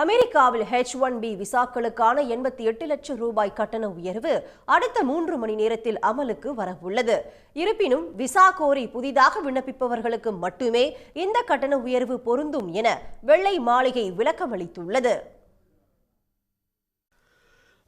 அமெரிக்காவில் H1B விசாக்களுக்கான 88 லட்சம் ரூபாய் கட்டண உயர்வு அடுத்த 3 மணி நேரத்தில் அமலுக்கு வரவுள்ளது. இருப்பினும் விசா கோரி புதிதாக விண்ணப்பிப்பவர்களுக்கு மட்டுமே இந்த கட்டண உயர்வு பொருந்தும் என வெள்ளை மாளிகை விளக்கமளித்துள்ளது.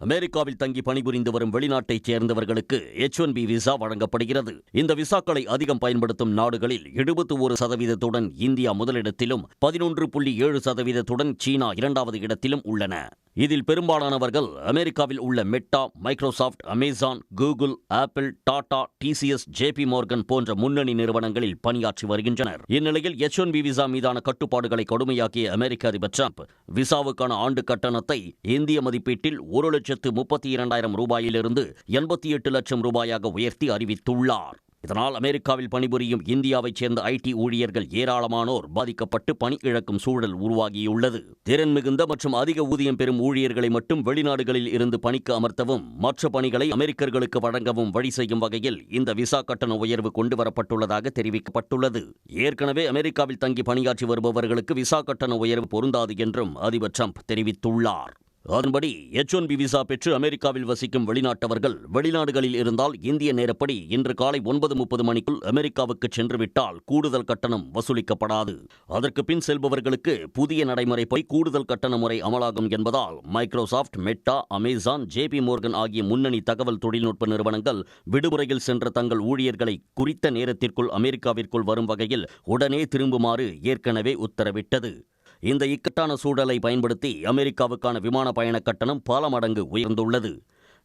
அமெரிக்காவில் தங்கி பணிபுரிந்து வரும் வெளிநாட்டைச் சேர்ந்தவர்களுக்கு H1B விசா வழங்கப்படுகிறது. இந்த விசாக்களை அதிகம் பயன்படுத்தும் நாடுகளில் 71% இந்தியா முதலிடத்திலும் 11.7% சீனா இரண்டாவது இடத்திலும் உள்ளன. இதில் பெரும்பாலானவர்கள் அமெரிக்காவில் உள்ள meta, Microsoft, Amazon, Google, apple, Tata, TCS, JP Morgan போன்ற முன்னணி நிறுவனங்களில் பணியாற்றி வருகின்றனர். இந்நிலையில் H1B விசா மீதான கட்டுப்பாடுகளை கடுமையாக்கிய அமெரிக்க அதிபர் டிரம்ப் விசாவுக்கான ஆண்டு கட்டணத்தை இந்திய மதிப்பீட்டில் 1,32,200 ரூபாயிலிருந்து 88 லட்சம் ரூபாயாக உயர்த்தி அறிவித்துள்ளார். இதனால் அமெரிக்காவில் பணிபுரியும் இந்தியாவைச் சேர்ந்த IT ஊழியர்கள் ஏராளமானோர் பாதிக்கப்பட்டு பணி இழக்கும் சூழல் உருவாகியுள்ளது. திறன் மிகுந்த மற்றும் அதிக ஊதியம் பெறும் ஊழியர்களை மட்டும் வெளிநாடுகளில் இருந்து பணிக்கு அமர்த்தவும் மற்ற பணிகளை அமெரிக்கர்களுக்கு வழங்கவும் வழி செய்யும் வகையில் இந்த விசா கட்டண உயர்வு கொண்டுவரப்பட்டுள்ளதாக தெரிவிக்கப்பட்டுள்ளது. ஏற்கனவே அமெரிக்காவில் தங்கி பணியாற்றி வருபவர்களுக்கு விசா கட்டண உயர்வு பொருந்தாது என்றும் அதிபர் டிரம்ப் தெரிவித்துள்ளார். அதன்படி H1B விசா பெற்று அமெரிக்காவில் வசிக்கும் வெளிநாட்டவர்கள் வெளிநாடுகளில் இருந்தால் இந்திய நேரப்படி இன்று காலை 9:30 மணிக்குள் அமெரிக்காவுக்கு சென்றுவிட்டால் கூடுதல் கட்டணம் வசூலிக்கப்படாது. அதற்கு பின் செல்பவர்களுக்கு புதிய நடைமுறைப்படி கூடுதல் கட்டண முறை அமலாகும் என்பதால் Microsoft, meta, Amazon, JP Morgan ஆகிய முன்னணி தகவல் தொழில்நுட்ப நிறுவனங்கள் விடுமுறையில் சென்ற தங்கள் ஊழியர்களை குறித்த நேரத்திற்குள் அமெரிக்காவிற்குள் வரும் வகையில் உடனே திரும்புமாறு ஏற்கனவே உத்தரவிட்டது. இந்த இக்கட்டான சூழலை பயன்படுத்தி அமெரிக்காவுக்கான விமான பயண கட்டணம் பல மடங்கு உயர்ந்துள்ளது.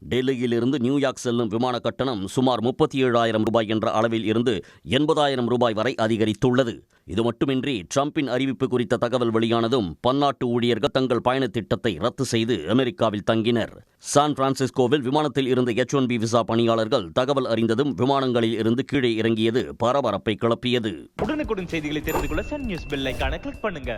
டெல்லியிலிருந்து நியூயார்க் செல்லும் விமான கட்டணம் சுமார் 37,000 ரூபாய் என்ற அளவில் இருந்து 80,000 ரூபாய் வரை அதிகரித்துள்ளது. இது மட்டுமின்றி டிரம்பின் அறிவிப்பு குறித்த தகவல் வெளியானதும் பன்னாட்டு ஊழியர்கள் தங்கள் பயண திட்டத்தை ரத்து செய்து அமெரிக்காவில் தங்கினர். சான் பிரான்சிஸ்கோவில் விமானத்தில் இருந்த H1B விசா பணியாளர்கள் தகவல் அறிந்ததும் விமானங்களில் இருந்து கீழே இறங்கியது பரபரப்பை கிளப்பியது. உடனுக்குடன் செய்திகளை தெரிந்து கொள்ள சன் நியூஸ் பெல் ஐகானை கிளிக் பண்ணுங்க.